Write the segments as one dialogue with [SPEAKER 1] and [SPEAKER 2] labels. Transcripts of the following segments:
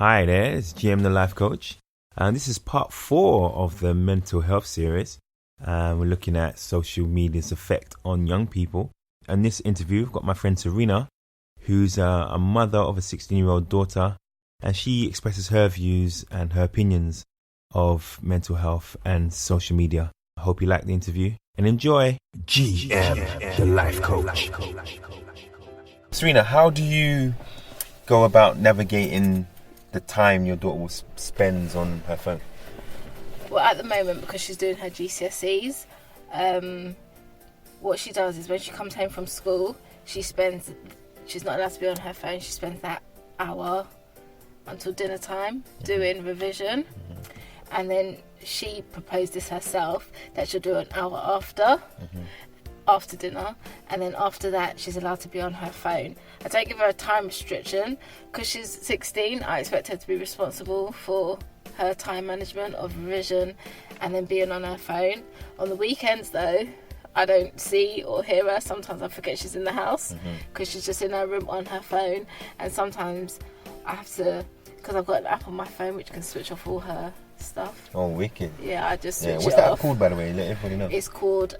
[SPEAKER 1] Hi there, it's GM the Life Coach, and this is part 4 of the Mental Health Series. We're looking at social media's effect on young people. In this interview, we've got my friend Serena, who's a mother of a 16-year-old daughter, and she expresses her views and her opinions of mental health and social media. I hope you like the interview and enjoy. GM the Life Coach. Serena, how do you go about navigating the time your daughter spends on her phone?
[SPEAKER 2] Well, at the moment, because she's doing her GCSEs, what she does is when she comes home from school, she's not allowed to be on her phone. She spends that hour until dinner time doing revision. And then she proposed this herself, that she'll do an hour after dinner, and then after that she's allowed to be on her phone. I don't give her a time restriction because she's 16. I expect her to be responsible for her time management of revision and then being on her phone. On the weekends though, I don't see or hear her. Sometimes I forget she's in the house because she's just in her room on her phone, and sometimes I have to, because I've got an app on my phone which can switch off all her stuff.
[SPEAKER 1] Oh, wicked.
[SPEAKER 2] Yeah, I just switch
[SPEAKER 1] What's
[SPEAKER 2] it
[SPEAKER 1] that
[SPEAKER 2] off.
[SPEAKER 1] called, by the way? Let everybody know.
[SPEAKER 2] It's called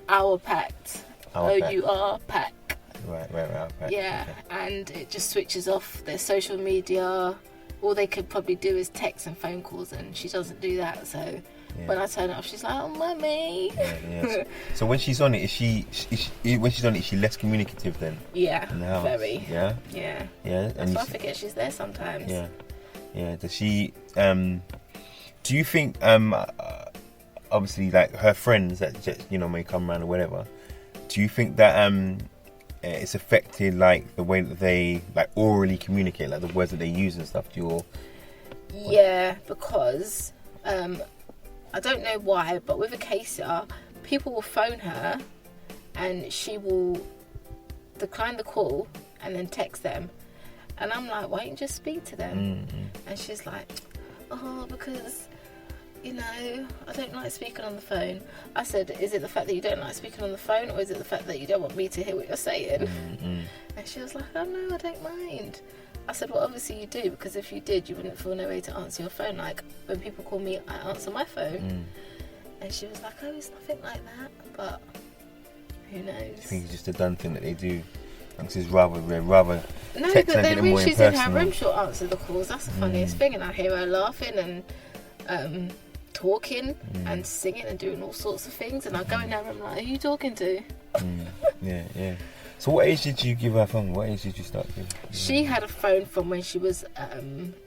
[SPEAKER 2] Our Pact. OUR Pact.
[SPEAKER 1] Right, Our Pact.
[SPEAKER 2] Yeah,
[SPEAKER 1] okay.
[SPEAKER 2] And it just switches off their social media. All they could probably do is text and phone calls, and she doesn't do that. So when I turn it off, she's like, "Oh, mummy."
[SPEAKER 1] Yeah. So when she's on it, is she less communicative then?
[SPEAKER 2] Yeah,
[SPEAKER 1] in the house?
[SPEAKER 2] very.
[SPEAKER 1] Yeah.
[SPEAKER 2] Yeah.
[SPEAKER 1] Yeah.
[SPEAKER 2] That's why I forget she's there sometimes.
[SPEAKER 1] Yeah. Yeah. Does she? Do you think? Obviously, like her friends that just, may come around or whatever. Do you think that it's affected like the way that they like orally communicate, like the words that they use and stuff?
[SPEAKER 2] Yeah, because I don't know why, but with Acacia, people will phone her and she will decline the call and then text them, and I'm like, why don't you just speak to them? And she's like, oh, because I don't like speaking on the phone. I said, is it the fact that you don't like speaking on the phone, or is it the fact that you don't want me to hear what you're saying? And she was like, oh no, I don't mind. I said, well, obviously you do, because if you did, you wouldn't feel no way to answer your phone. Like, when people call me, I answer my phone. And she was like, oh, it's nothing like that, but who knows?
[SPEAKER 1] I think it's just a done thing that they do. It's rather
[SPEAKER 2] no, but then when she's in her room, she'll answer the calls. That's the funniest thing, and I hear her laughing and talking and singing and doing all sorts of things, and I go in there and I'm like, who are you talking to?
[SPEAKER 1] Yeah. So what age did you give her a phone? What age did you start giving?
[SPEAKER 2] She had a phone from when she was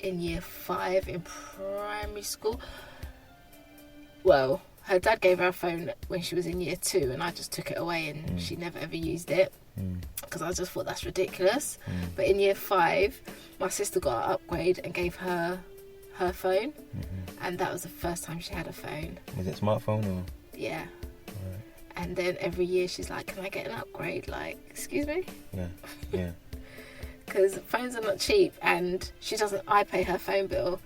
[SPEAKER 2] in year 5 in primary school. Well, her dad gave her a phone when she was in year 2, and I just took it away, and she never ever used it because I just thought that's ridiculous. But in year 5, my sister got an upgrade and gave her phone, and that was the first time she had a phone.
[SPEAKER 1] Was it smartphone or?
[SPEAKER 2] Yeah.
[SPEAKER 1] Right.
[SPEAKER 2] And then every year she's like, can I get an upgrade? Like, excuse me?
[SPEAKER 1] Yeah.
[SPEAKER 2] Because phones are not cheap, and I pay her phone bill,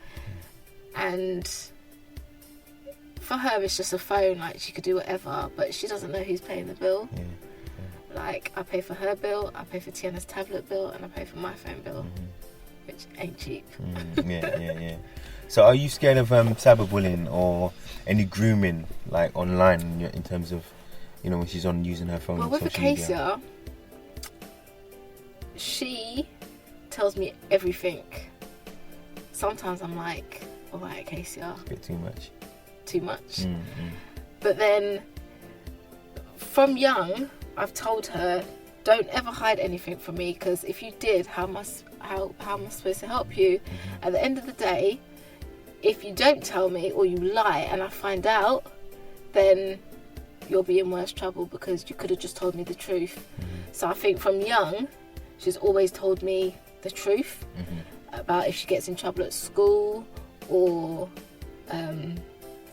[SPEAKER 2] and for her it's just a phone, like she could do whatever, but she doesn't know who's paying the bill. Like, I pay for her bill, I pay for Tiana's tablet bill, and I pay for my phone bill, which ain't cheap.
[SPEAKER 1] Yeah. So are you scared of cyberbullying or any grooming, like online, in terms of, when she's on using her phone?
[SPEAKER 2] Well, with Acacia, she tells me everything. Sometimes I'm like, all right, Acacia.
[SPEAKER 1] It's a bit
[SPEAKER 2] too much. But then, from young, I've told her, don't ever hide anything from me, because if you did, how am I supposed to help you? At the end of the day, if you don't tell me or you lie and I find out, then you'll be in worse trouble, because you could have just told me the truth. So I think from young, she's always told me the truth about if she gets in trouble at school or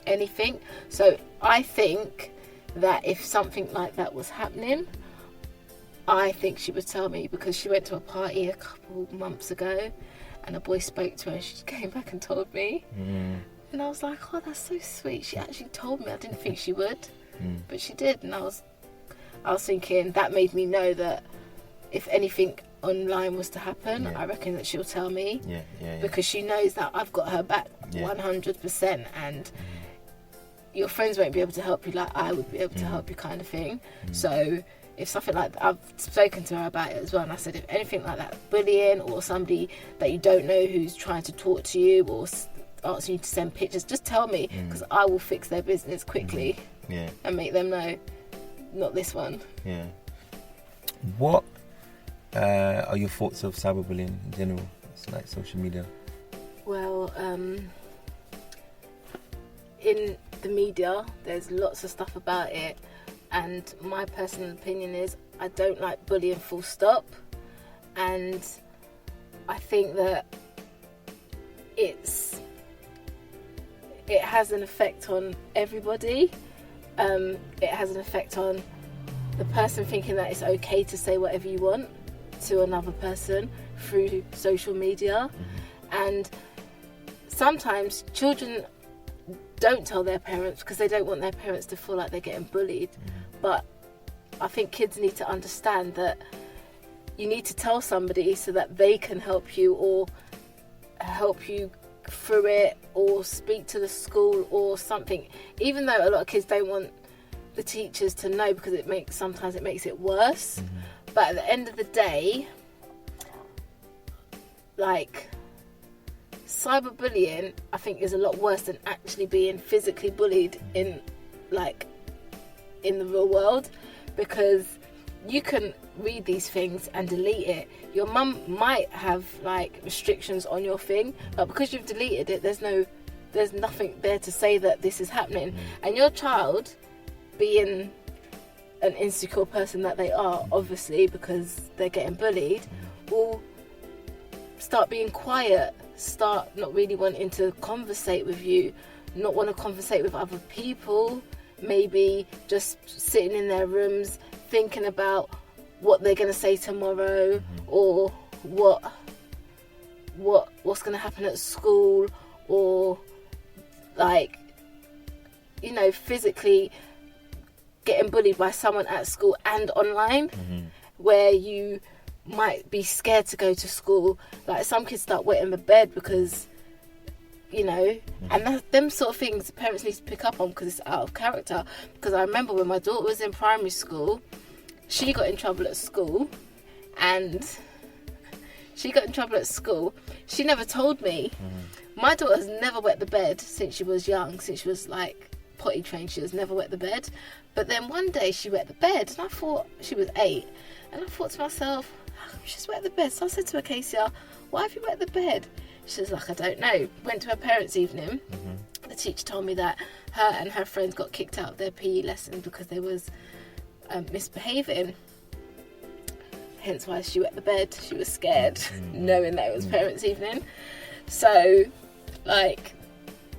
[SPEAKER 2] anything. So I think that if something like that was happening, I think she would tell me, because she went to a party a couple months ago and a boy spoke to her and she came back and told me. And I was like, oh, that's so sweet. She actually told me. I didn't think she would, but she did. And I was thinking, that made me know that if anything online was to happen, I reckon that she'll tell me.
[SPEAKER 1] Yeah.
[SPEAKER 2] Because she knows that I've got her back 100%, and your friends won't be able to help you like I would be able to help you, kind of thing. So if something like that, I've spoken to her about it as well, and I said, if anything like that, bullying, or somebody that you don't know who's trying to talk to you or asking you to send pictures, just tell me, because I will fix their business quickly and make them know, not this one.
[SPEAKER 1] Yeah. What are your thoughts of cyberbullying in general? It's like social media.
[SPEAKER 2] Well, in the media, there's lots of stuff about it, and my personal opinion is I don't like bullying, full stop. And I think that it has an effect on everybody. It has an effect on the person thinking that it's okay to say whatever you want to another person through social media. And sometimes children don't tell their parents because they don't want their parents to feel like they're getting bullied. But I think kids need to understand that you need to tell somebody so that they can help you, or help you through it, or speak to the school or something. Even though a lot of kids don't want the teachers to know, because sometimes it makes it worse. But at the end of the day, like, cyberbullying, I think, is a lot worse than actually being physically bullied in the real world, because you can read these things and delete it. Your mum might have like restrictions on your thing, but because you've deleted it, there's nothing there to say that this is happening. And your child, being an insecure person that they are, obviously, because they're getting bullied, will start being quiet, start not really wanting to conversate with you, not want to conversate with other people, maybe just sitting in their rooms thinking about what they're going to say tomorrow, or what's going to happen at school, or like, you know, physically getting bullied by someone at school and online, where you might be scared to go to school. Like, some kids start wetting the bed because, you know, and them sort of things parents need to pick up on, because it's out of character. Because I remember when my daughter was in primary school, she got in trouble at school, and she never told me. My daughter has never wet the bed since she was young, since she was like potty trained. She has never wet the bed. But then one day she wet the bed, and I thought, she was 8, and I thought to myself, how come she's wet the bed? So I said to her, Casey, why have you wet the bed? She was like, I don't know. Went to her parents' evening. The teacher told me that her and her friends got kicked out of their PE lesson because they was misbehaving. Hence why she wet the bed. She was scared, knowing that it was parents' evening. So, like,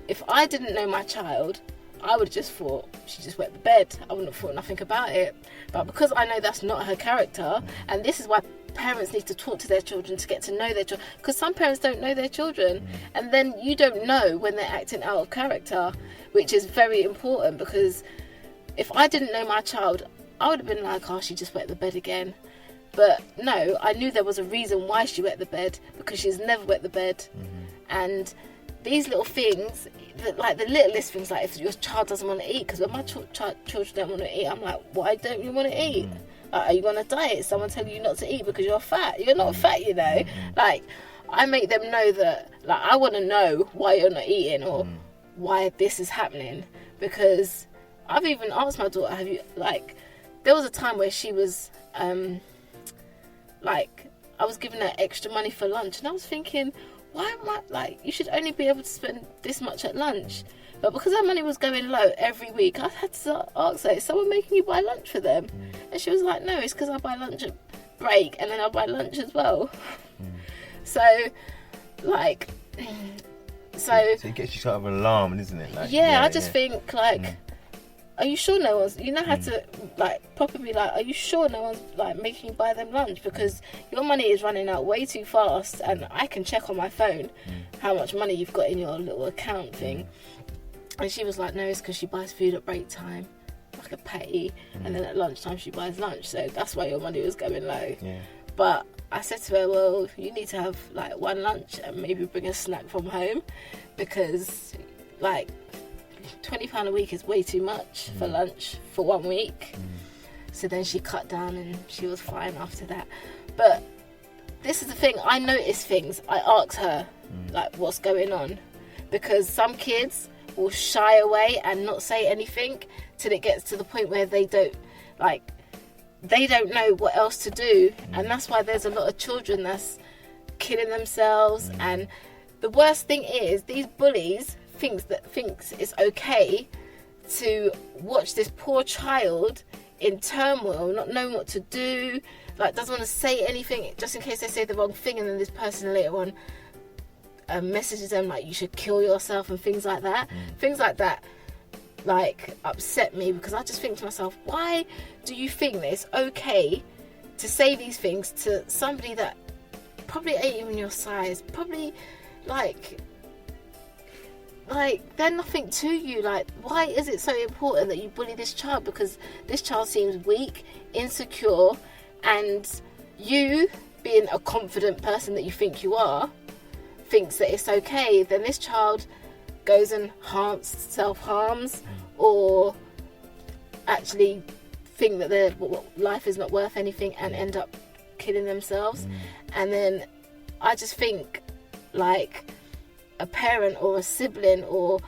[SPEAKER 2] if I didn't know my child, I would have just thought she just wet the bed. I wouldn't have thought nothing about it. But because I know that's not her character, and this is why parents need to talk to their children to get to know their children, because some parents don't know their children, and then you don't know when they're acting out of character, which is very important. Because if I didn't know my child, I would have been like, oh, she just wet the bed again. But no, I knew there was a reason why she wet the bed, because she's never wet the bed. And these little things, like the littlest things, like if your child doesn't want to eat, because when my children don't want to eat, I'm like, why don't you want to eat? Like, are you on a diet? Someone telling you not to eat because you're fat? You're not fat, you know. Like, I make them know that, like, I want to know why you're not eating, or why this is happening. Because I've even asked my daughter, have you, like, there was a time where she was, like, I was giving her extra money for lunch, and I was thinking, why am I, like, you should only be able to spend this much at lunch. But because her money was going low every week, I had to ask her, is someone making you buy lunch for them? And she was like, no, it's because I buy lunch at break, and then I buy lunch as well. So, like, so
[SPEAKER 1] it gets you sort of alarmed, isn't it? Like,
[SPEAKER 2] I just think, like, are you sure no one's, you know how to, like, properly, like, are you sure no one's, like, making you buy them lunch? Because your money is running out way too fast, and I can check on my phone how much money you've got in your little account thing. And she was like, no, it's because she buys food at break time, like a patty, and then at lunchtime she buys lunch, so that's why your money was going low. But I said to her, well, you need to have like one lunch and maybe bring a snack from home, because like £20 a week is way too much for lunch for 1 week. So then she cut down and she was fine after that. But this is the thing, I notice things. I ask her like what's going on, because some kids will shy away and not say anything till it gets to the point where they don't know what else to do. And that's why there's a lot of children that's killing themselves. And the worst thing is, these bullies thinks it's okay to watch this poor child in turmoil, not knowing what to do, like doesn't want to say anything just in case they say the wrong thing, and then this person later on messages them like you should kill yourself and things like that. Things like that like upset me, because I just think to myself, why do you think that it's okay to say these things to somebody that probably ain't even your size, probably like they're nothing to you? Like, why is it so important that you bully this child? Because this child seems weak, insecure, and you, being a confident person that you think you are, thinks that it's okay. Then this child goes and self-harms, or actually think that their life is not worth anything and end up killing themselves. And then I just think, like, a parent or a sibling or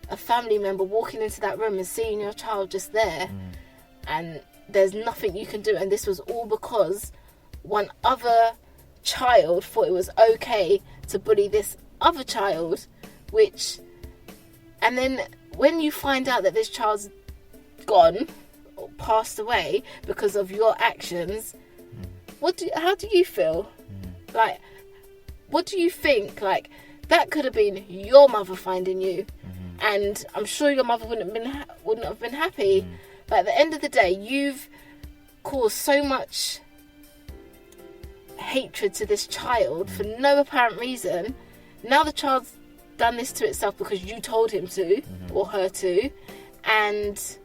[SPEAKER 2] a family member walking into that room and seeing your child just there, and there's nothing you can do, and this was all because one other child thought it was okay to bully this other child, and then when you find out that this child's gone or passed away because of your actions, how do you feel? Like, what do you think? Like, that could have been your mother finding you, and I'm sure your mother wouldn't have been happy. But at the end of the day, you've caused so much hatred to this child for no apparent reason. Now the child's done this to itself because you told him to, or her to, and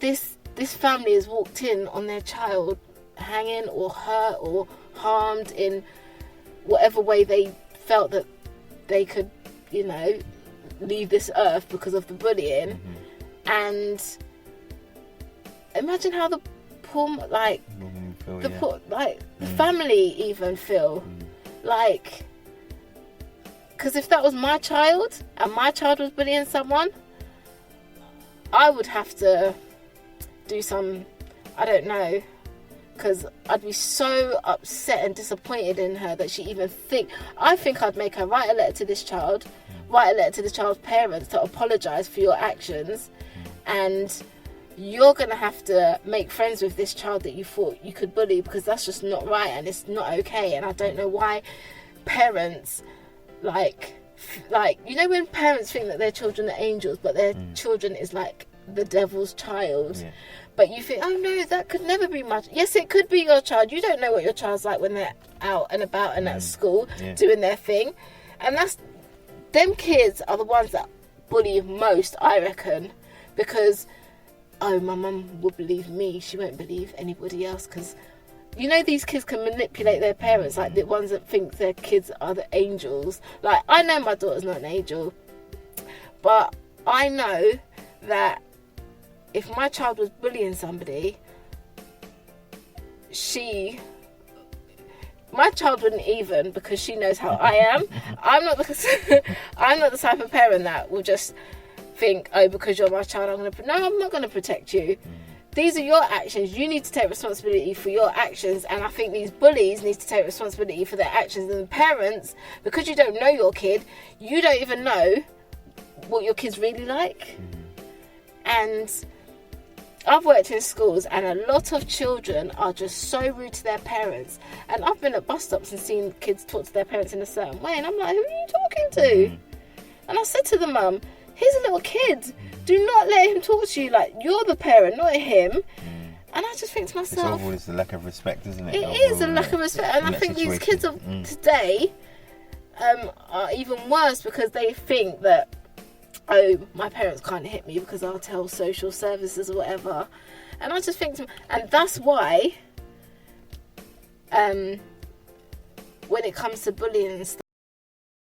[SPEAKER 2] this family has walked in on their child hanging or hurt or harmed in whatever way they felt that they could, leave this earth because of the bullying. And imagine how the poor, the family even feel. Like, because if that was my child and my child was bullying someone, I would have to do some, I don't know, because I'd be so upset and disappointed in her that she even I think I'd make her write a letter to this child, write a letter to the child's parents to apologise for your actions, and you're going to have to make friends with this child that you thought you could bully, because that's just not right and it's not okay. And I don't know why parents, like when parents think that their children are angels, but their children is like the devil's child. But you think, oh no, that could never be my... Yes, it could be your child. You don't know what your child's like when they're out and about and at school doing their thing. And them kids are the ones that bully most, I reckon. Because, my mum will believe me. She won't believe anybody else. Because, these kids can manipulate their parents. Like the ones that think their kids are the angels. Like, I know my daughter's not an angel. But I know that if my child was bullying somebody, my child wouldn't even, because she knows how I am. I'm not the type of parent that will just think, because you're my child, I'm not going to protect you. These are your actions. You need to take responsibility for your actions. And I think these bullies need to take responsibility for their actions. And the parents, because you don't know your kid, you don't even know what your kid's really like. And I've worked in schools, and a lot of children are just so rude to their parents. And I've been at bus stops and seen kids talk to their parents in a certain way, and I'm like, who are you talking to? And I said to the mum, he's a little kid. Do not let him talk to you. Like, you're the parent, not him. And I just think to myself,
[SPEAKER 1] it's the lack of respect, isn't it?
[SPEAKER 2] It is a lack of respect. And I think these kids of today are even worse, because they think that, my parents can't hit me because I'll tell social services or whatever. And I just think, and that's why when it comes to bullying and stuff,